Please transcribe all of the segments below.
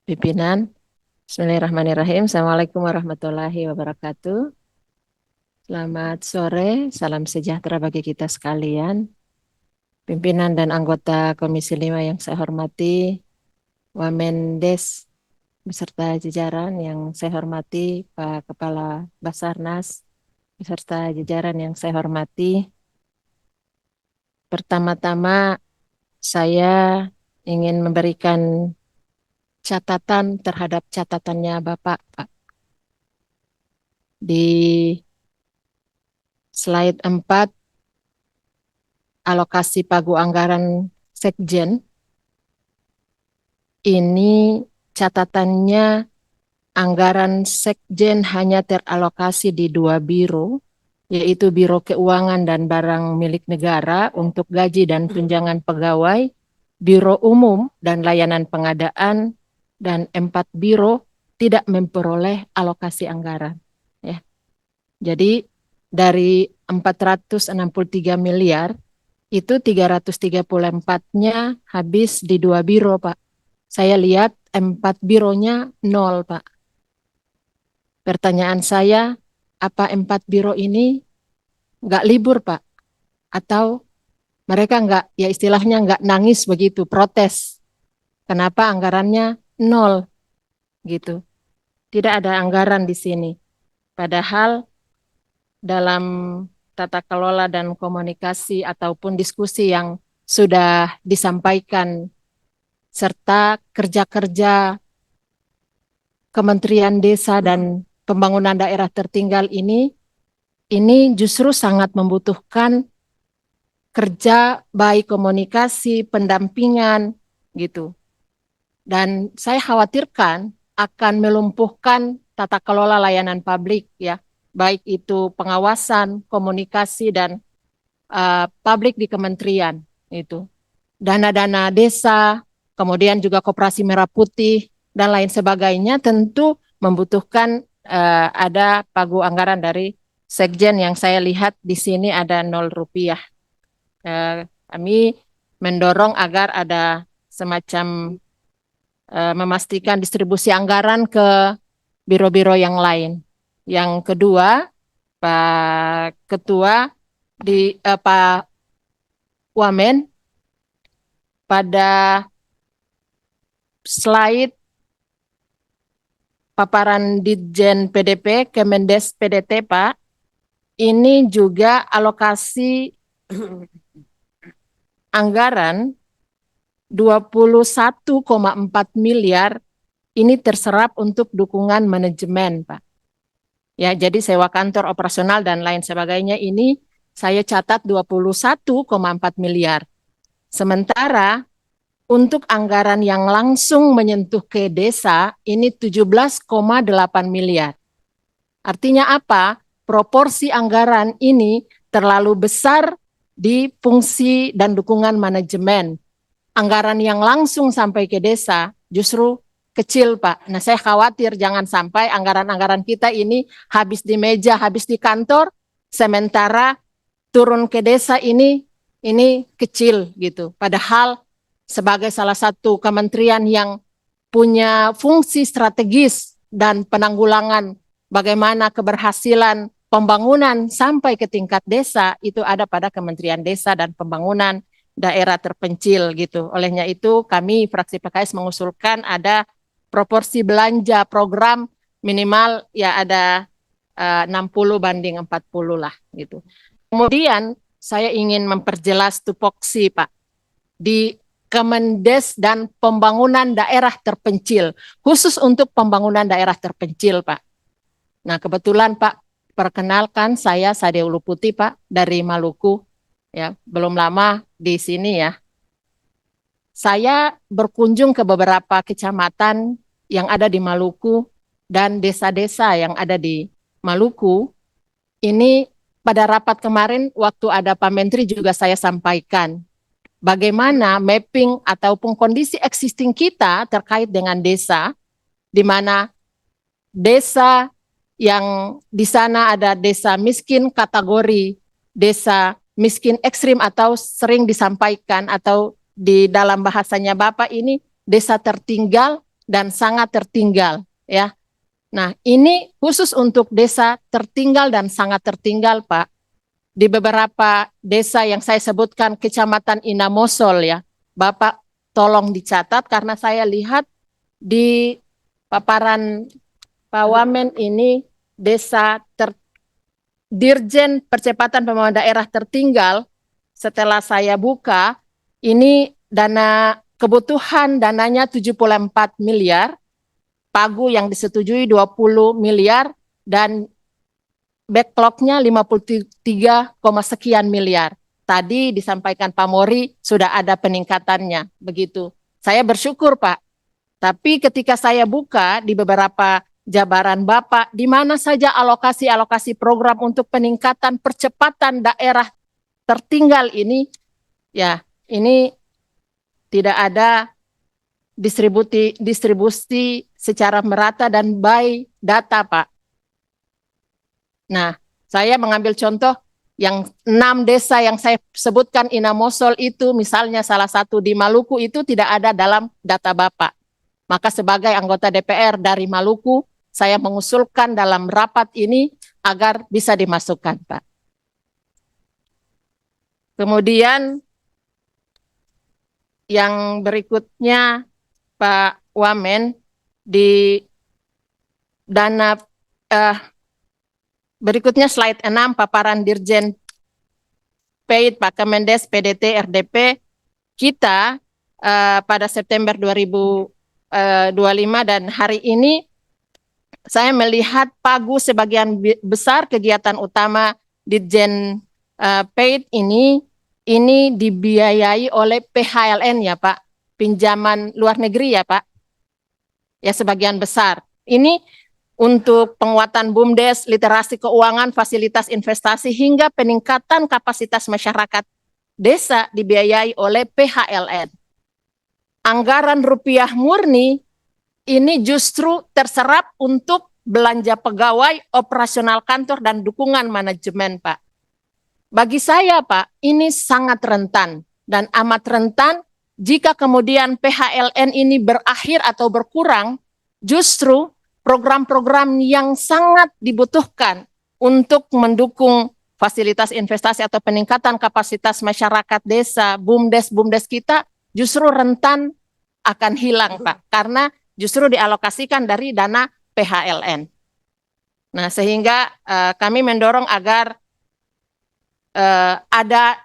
Pimpinan, Bismillahirrahmanirrahim. Assalamualaikum warahmatullahi wabarakatuh. Selamat sore, salam sejahtera bagi kita sekalian. Pimpinan dan anggota Komisi 5 yang saya hormati, Wamendes beserta jajaran yang saya hormati, Pak Kepala Basarnas beserta jajaran yang saya hormati. Pertama-tama saya ingin memberikan catatan terhadap catatannya Bapak, Pak. Di slide 4, alokasi pagu anggaran Sekjen, ini catatannya anggaran Sekjen hanya teralokasi di 2 biro, yaitu Biro Keuangan dan Barang Milik Negara untuk gaji dan tunjangan pegawai, Biro Umum dan Layanan Pengadaan, dan 4 biro tidak memperoleh alokasi anggaran. Ya. Jadi dari 463 miliar, itu 334-nya habis di 2 biro, Pak. Saya lihat 4 bironya nol, Pak. Pertanyaan saya, apa 4 biro ini nggak libur, Pak? Atau mereka nggak, ya istilahnya nggak nangis begitu, protes. Kenapa anggarannya nol, gitu. Tidak ada anggaran di sini. Padahal dalam tata kelola dan komunikasi ataupun diskusi yang sudah disampaikan serta kerja-kerja Kementerian Desa dan Pembangunan Daerah Tertinggal ini justru sangat membutuhkan kerja baik komunikasi, pendampingan gitu. Dan saya khawatirkan akan melumpuhkan tata kelola layanan publik ya, baik itu pengawasan, komunikasi dan publik di kementerian itu. Dana-dana desa, kemudian juga Koperasi Merah Putih dan lain sebagainya tentu membutuhkan ada pagu anggaran dari Sekjen yang saya lihat di sini ada 0 rupiah. Kami mendorong agar ada semacam memastikan distribusi anggaran ke biro-biro yang lain. Yang kedua, Pak Ketua Pak Wamen, pada slide paparan Ditjen PDP Kemendes PDT, Pak, ini juga alokasi anggaran 21,4 miliar ini terserap untuk dukungan manajemen, Pak. Ya, jadi sewa kantor operasional dan lain sebagainya ini saya catat 21,4 miliar. Sementara untuk anggaran yang langsung menyentuh ke desa ini 17,8 miliar. Artinya apa? Proporsi anggaran ini terlalu besar di fungsi dan dukungan manajemen. Anggaran yang langsung sampai ke desa justru kecil, Pak. Nah, saya khawatir jangan sampai anggaran-anggaran kita ini habis di meja, habis di kantor, sementara turun ke desa ini kecil gitu. Padahal sebagai salah satu kementerian yang punya fungsi strategis dan penanggulangan bagaimana keberhasilan pembangunan sampai ke tingkat desa itu ada pada Kementerian Desa dan Pembangunan Daerah Terpencil gitu. Olehnya itu kami fraksi PKS mengusulkan ada proporsi belanja program minimal ya ada 60/40 lah gitu. Kemudian saya ingin memperjelas tupoksi, Pak, di Kemendes dan Pembangunan Daerah Terpencil, khusus untuk pembangunan daerah terpencil, Pak. Nah, kebetulan, Pak, perkenalkan saya Sade Uluputi, Pak, dari Maluku. Ya, belum lama di sini ya. Saya berkunjung ke beberapa kecamatan yang ada di Maluku dan desa-desa yang ada di Maluku. Ini pada rapat kemarin waktu ada Pak Menteri juga saya sampaikan bagaimana mapping ataupun kondisi existing kita terkait dengan desa, di mana desa yang di sana ada desa miskin kategori desa miskin ekstrim atau sering disampaikan atau di dalam bahasanya Bapak ini desa tertinggal dan sangat tertinggal ya. Nah, ini khusus untuk desa tertinggal dan sangat tertinggal, Pak. Di beberapa desa yang saya sebutkan Kecamatan Inamosol ya. Bapak tolong dicatat karena saya lihat di paparan Pak Wamen ini desa Dirjen Percepatan Pembangunan Daerah tertinggal. Setelah saya buka, ini kebutuhan dananya 74 miliar, pagu yang disetujui 20 miliar, dan backlognya 53, sekian miliar. Tadi disampaikan Pak Mori sudah ada peningkatannya, begitu. Saya bersyukur Pak, tapi ketika saya buka di beberapa jabaran Bapak, di mana saja alokasi-alokasi program untuk peningkatan percepatan daerah tertinggal ini, ya ini tidak ada distribusi secara merata dan by data, Pak. Nah, saya mengambil contoh yang 6 desa yang saya sebutkan Inamosol itu, misalnya salah satu di Maluku itu tidak ada dalam data Bapak. Maka sebagai anggota DPR dari Maluku, saya mengusulkan dalam rapat ini agar bisa dimasukkan, Pak. Kemudian yang berikutnya, Pak Wamen, di dana berikutnya slide 6, paparan Dirjen PAID, Pak Kemendes, PDT, RDP, kita pada September 2025 dan hari ini saya melihat pagu sebagian besar kegiatan utama Dirjen PAID ini dibiayai oleh PHLN ya Pak, pinjaman luar negeri ya Pak, ya sebagian besar. Ini untuk penguatan BUMDes, literasi keuangan, fasilitas investasi, hingga peningkatan kapasitas masyarakat desa dibiayai oleh PHLN. Anggaran rupiah murni ini justru terserap untuk belanja pegawai, operasional kantor, dan dukungan manajemen, Pak. Bagi saya, Pak, ini sangat rentan dan amat rentan jika kemudian PHLN ini berakhir atau berkurang, justru program-program yang sangat dibutuhkan untuk mendukung fasilitas investasi atau peningkatan kapasitas masyarakat desa, BUMDes kita justru rentan akan hilang, Pak, karena justru dialokasikan dari dana PHLN. Nah, sehingga kami mendorong agar ada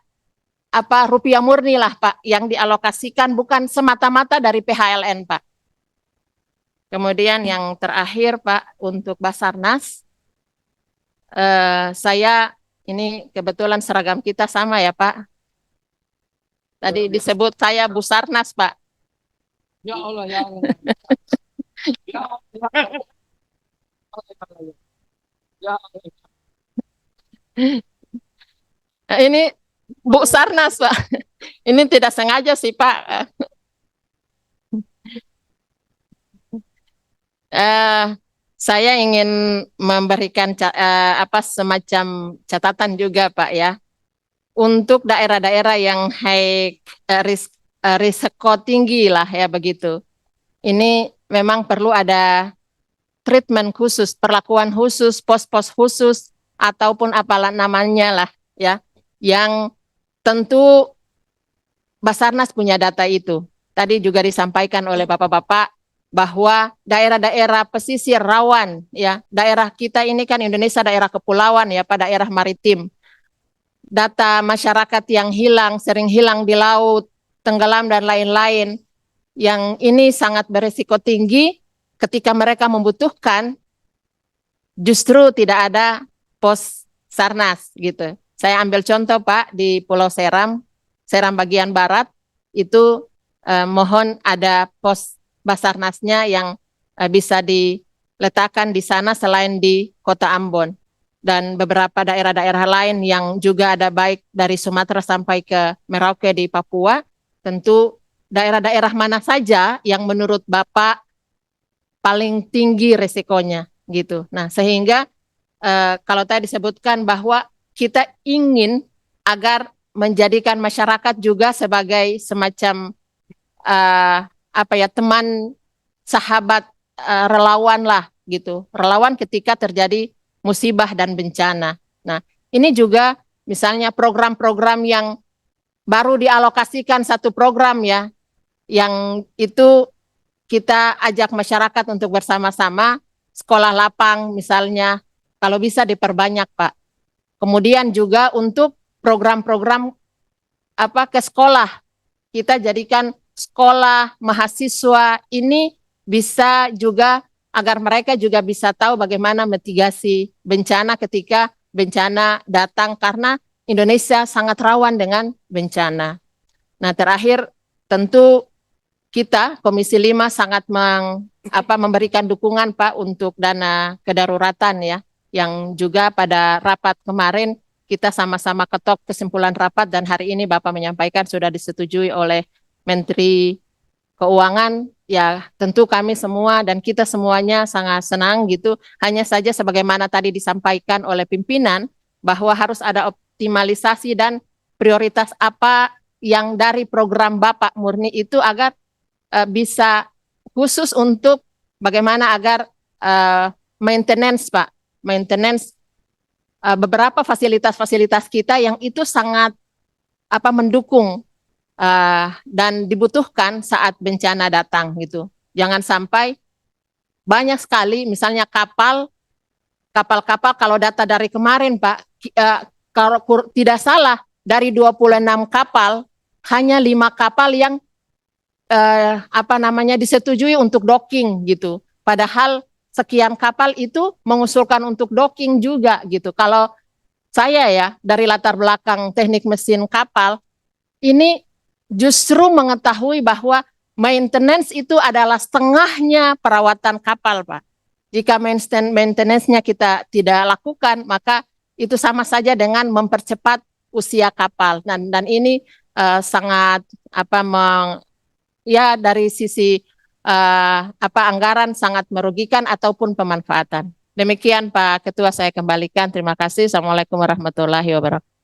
rupiah murni lah, Pak, yang dialokasikan bukan semata-mata dari PHLN, Pak. Kemudian yang terakhir Pak, untuk Basarnas, saya ini kebetulan seragam kita sama ya Pak. Tadi disebut saya Busarnas Pak. Ya Allah, ya Allah. Ya Allah. Ya Allah. Ini Busarnas Pak. Ini tidak sengaja sih Pak. Saya ingin memberikan semacam catatan juga Pak ya, untuk daerah-daerah yang high risiko tinggi lah ya begitu. Ini memang perlu ada treatment khusus, perlakuan khusus, pos-pos khusus, ataupun apalah namanya lah ya, yang tentu Basarnas punya data itu. Tadi juga disampaikan oleh Bapak-Bapak bahwa daerah-daerah pesisir rawan ya, daerah kita ini kan Indonesia daerah kepulauan ya, pada daerah maritim. Data masyarakat yang hilang, sering hilang di laut, tenggelam dan lain-lain, yang ini sangat berisiko tinggi ketika mereka membutuhkan, justru tidak ada pos Sarnas gitu. Saya ambil contoh Pak di Pulau Seram bagian barat, itu mohon ada pos Basarnasnya yang bisa diletakkan di sana selain di Kota Ambon. Dan beberapa daerah-daerah lain yang juga ada, baik dari Sumatera sampai ke Merauke di Papua, tentu daerah-daerah mana saja yang menurut Bapak paling tinggi resikonya gitu. Nah, sehingga kalau tadi disebutkan bahwa kita ingin agar menjadikan masyarakat juga sebagai semacam teman sahabat relawan lah gitu, relawan ketika terjadi musibah dan bencana. Nah, ini juga misalnya program-program yang baru dialokasikan satu program ya, yang itu kita ajak masyarakat untuk bersama-sama, sekolah lapang misalnya, kalau bisa diperbanyak Pak. Kemudian juga untuk program-program ke sekolah, kita jadikan sekolah mahasiswa ini bisa juga agar mereka juga bisa tahu bagaimana mitigasi bencana ketika bencana datang, karena Indonesia sangat rawan dengan bencana. Nah, terakhir tentu kita Komisi 5 sangat memberikan dukungan Pak untuk dana kedaruratan ya, yang juga pada rapat kemarin kita sama-sama ketok kesimpulan rapat dan hari ini Bapak menyampaikan sudah disetujui oleh Menteri Keuangan. Ya tentu kami semua dan kita semuanya sangat senang gitu. Hanya saja sebagaimana tadi disampaikan oleh pimpinan bahwa harus ada optimalisasi dan prioritas apa yang dari program Bapak murni itu agar bisa khusus untuk bagaimana agar maintenance Pak, maintenance beberapa fasilitas-fasilitas kita yang itu sangat mendukung dan dibutuhkan saat bencana datang gitu. Jangan sampai banyak sekali misalnya kapal-kapal kalau data dari kemarin Pak, kalau tidak salah dari 26 kapal hanya 5 kapal yang disetujui untuk docking gitu. Padahal sekian kapal itu mengusulkan untuk docking juga gitu. Kalau saya ya dari latar belakang teknik mesin kapal, ini justru mengetahui bahwa maintenance itu adalah setengahnya perawatan kapal, Pak. Jika maintenance-nya kita tidak lakukan, maka itu sama saja dengan mempercepat usia kapal. Dan ini sangat ya dari sisi anggaran sangat merugikan ataupun pemanfaatan. Demikian Pak Ketua, saya kembalikan. Terima kasih. Assalamualaikum warahmatullahi wabarakatuh.